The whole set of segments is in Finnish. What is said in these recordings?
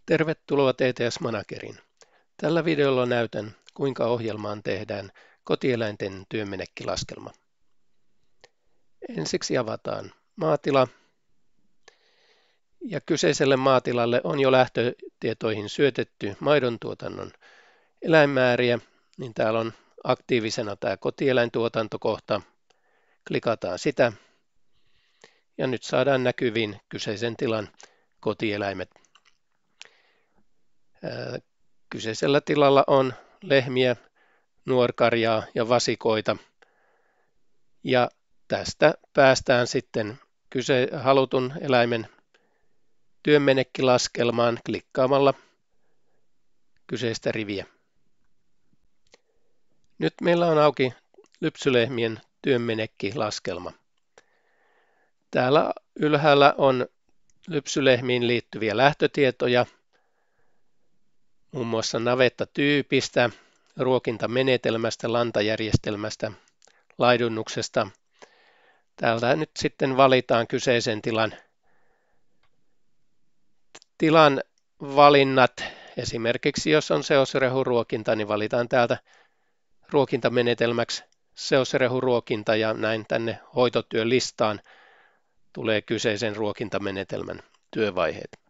Tervetuloa TTS Manageriin. Tällä videolla näytän, kuinka ohjelmaan tehdään kotieläinten työmenekkilaskelma. Ensiksi avataan maatila ja kyseiselle maatilalle on jo lähtötietoihin syötetty maidontuotannon eläinmääriä, niin täällä on aktiivisena tämä kotieläintuotantokohta. Klikataan sitä ja nyt saadaan näkyviin kyseisen tilan kotieläimet. Kyseisellä tilalla on lehmiä, nuorkarjaa ja vasikoita. Ja tästä päästään sitten halutun eläimen työmenekkilaskelmaan klikkaamalla kyseistä riviä. Nyt meillä on auki lypsylehmien työmenekkilaskelma. Täällä ylhäällä on lypsylehmiin liittyviä lähtötietoja, muun muassa navettatyypistä, ruokintamenetelmästä, lantajärjestelmästä, laidunnuksesta. Täältä nyt sitten valitaan kyseisen tilan valinnat. Esimerkiksi jos on seosrehuruokinta, niin valitaan täältä ruokintamenetelmäksi seosrehuruokinta ja näin tänne hoitotyölistaan tulee kyseisen ruokintamenetelmän työvaiheet.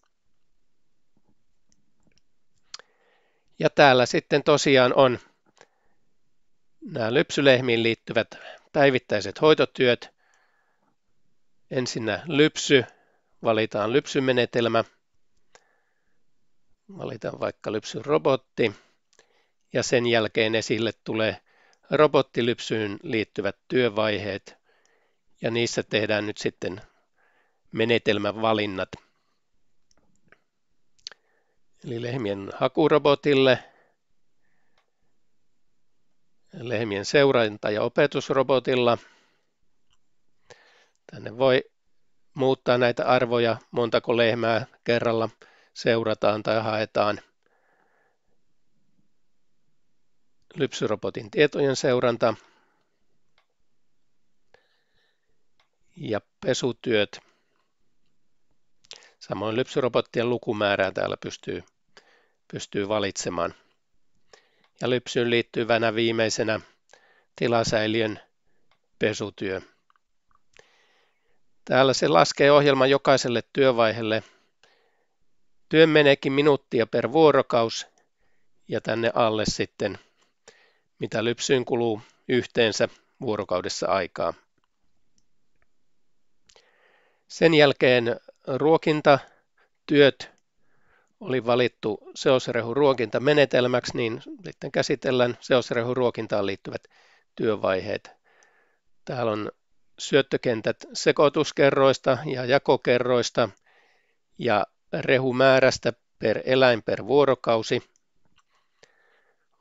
Ja täällä sitten tosiaan on nämä lypsylehmiin liittyvät päivittäiset hoitotyöt. Ensinnä lypsy, valitaan lypsymenetelmä, valitaan vaikka lypsyrobotti ja sen jälkeen esille tulee robottilypsyyn liittyvät työvaiheet ja niissä tehdään nyt sitten menetelmän valinnat. Eli lehmien hakurobotille, lehmien seuranta- ja opetusrobotilla. Tänne voi muuttaa näitä arvoja, montako lehmää kerralla seurataan tai haetaan. Lypsyrobotin tietojen seuranta ja pesutyöt. Samoin lypsyrobottien lukumäärää täällä pystyy valitsemaan. Ja lypsyyn liittyvänä viimeisenä tilasäiliön pesutyö. Täällä se laskee ohjelman jokaiselle työvaiheelle työmenekki minuuttia per vuorokaus ja tänne alle sitten mitä lypsyyn kuluu yhteensä vuorokaudessa aikaa. Sen jälkeen ruokintatyöt oli valittu seosrehuruokintamenetelmäksi, niin sitten käsitellään seosrehuruokintaan liittyvät työvaiheet. Täällä on syöttökentät sekoituskerroista ja jakokerroista ja rehumäärästä per eläin per vuorokausi.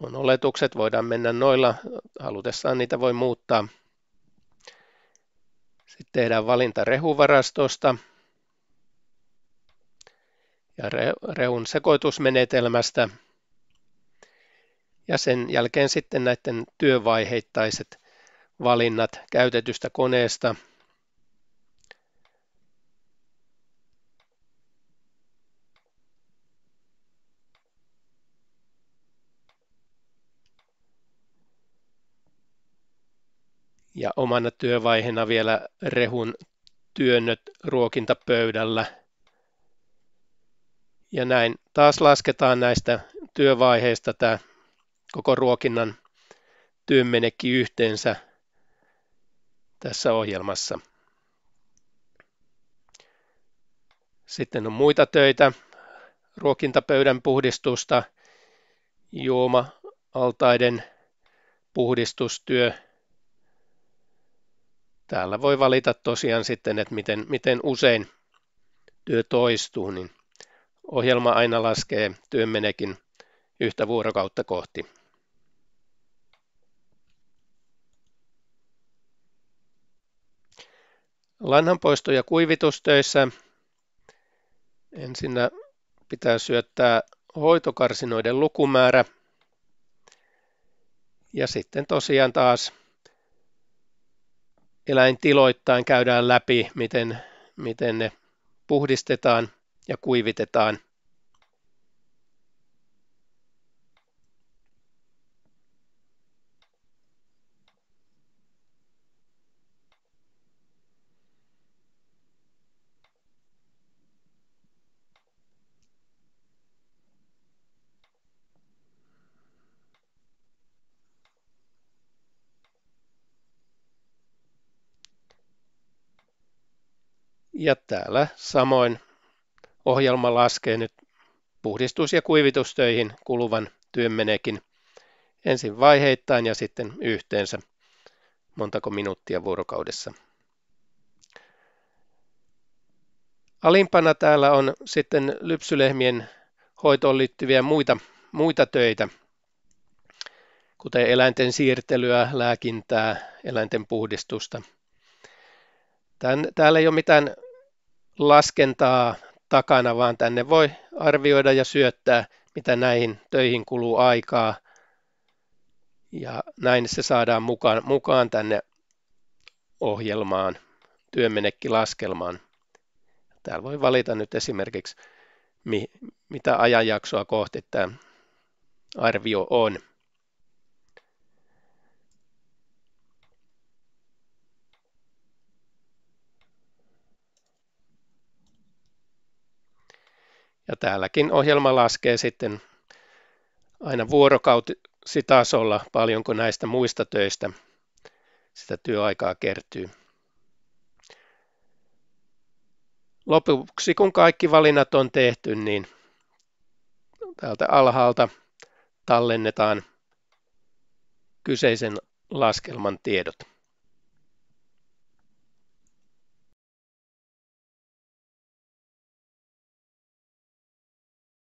On oletukset, voidaan mennä noilla, halutessaan niitä voi muuttaa. Sitten tehdään valinta rehuvarastosta ja rehun sekoitusmenetelmästä. Ja sen jälkeen sitten näiden työvaiheittaiset valinnat käytetystä koneesta. Ja omana työvaiheena vielä rehun työnnöt ruokintapöydällä. Ja näin taas lasketaan näistä työvaiheista tämä koko ruokinnan työmenekki yhteensä tässä ohjelmassa. Sitten on muita töitä, ruokintapöydän puhdistusta, juoma-altaiden puhdistustyö. Täällä voi valita tosiaan sitten, että miten usein työ toistuu, niin ohjelma aina laskee työmenekin yhtä vuorokautta kohti. Lanhanpoisto- ja kuivitustöissä ensinnä pitää syöttää hoitokarsinoiden lukumäärä ja sitten tosiaan taas eläintiloittain käydään läpi, miten ne puhdistetaan ja kuivitetaan. Ja täällä samoin ohjelma laskee nyt puhdistus- ja kuivitustöihin kuluvan työmenekin ensin vaiheittain ja sitten yhteensä montako minuuttia vuorokaudessa. Alimpana täällä on sitten lypsylehmien hoitoon liittyviä muita töitä, kuten eläinten siirtelyä, lääkintää, eläinten puhdistusta. Täällä ei ole mitään laskentaa takana, vaan tänne voi arvioida ja syöttää, mitä näihin töihin kuluu aikaa. Ja näin se saadaan mukaan tänne ohjelmaan, työmenekkilaskelmaan. Täällä voi valita nyt esimerkiksi, mitä ajanjaksoa kohti tämä arvio on. Ja täälläkin ohjelma laskee sitten aina vuorokausitasolla, paljonko näistä muista töistä sitä työaikaa kertyy. Lopuksi, kun kaikki valinnat on tehty, niin täältä alhaalta tallennetaan kyseisen laskelman tiedot.